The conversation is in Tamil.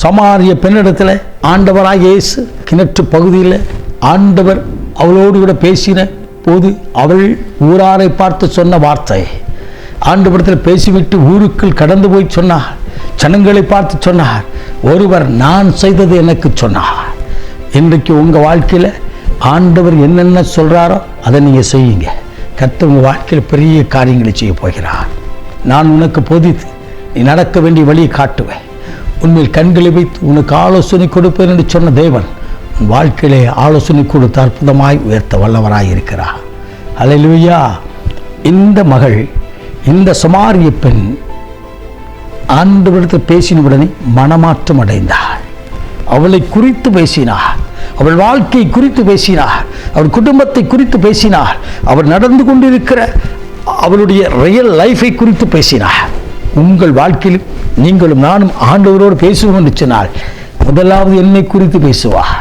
சமாரிய பெண்ணிடத்தில் ஆண்டவராக இயேசு கிணற்று பகுதியில் ஆண்டவர் அவளோடு கூட பேசின போது அவள் ஊராரை பார்த்து சொன்ன வார்த்தை, ஆண்டவரிடத்தில் பேசிவிட்டு ஊருக்குள் கடந்து போய் சொன்னார். ஜனங்களை பார்த்து சொன்னார், ஒருவர் நான் செய்தது எனக்கு சொன்னார். இன்றைக்கு உங்கள் வாழ்க்கையில் ஆண்டவர் என்னென்ன சொல்கிறாரோ அதை நீங்கள் செய்யுங்க. கர்த்தர் உங்கள் வாழ்க்கையில் பெரிய காரியங்களை செய்ய போகிறார். நான் உனக்கு போதித்து நீ நடக்க வேண்டிய வழியை காட்டுவேன், உண்மையில் கண்களை வைத்து உனக்கு ஆலோசனை கொடுப்பேன் என்று சொன்ன தேவன் உன் வாழ்க்கையிலே ஆலோசனை கொடுத்து அற்புதமாய் உயர்த்த வல்லவராய் இருக்கிறார். அல்லேலூயா. இந்த மகள், இந்த சமாரிய பெண் ஆண்டவரிடத்தில் பேசின உடனே மனமாற்றம் அடைந்தாள். அவளை குறித்து பேசினார், அவள் வாழ்க்கை குறித்து பேசினார், அவள் குடும்பத்தை குறித்து பேசினார், அவள் நடந்து கொண்டிருக்கிற அவளுடைய ரியல் லைஃபை குறித்து பேசினார். உங்கள் வாழ்க்கையில் நீங்களும் நானும் ஆண்டவரோடு பேசுவோம் என்று சொன்னால் முதலாவது என்னை குறித்து பேசுவார்.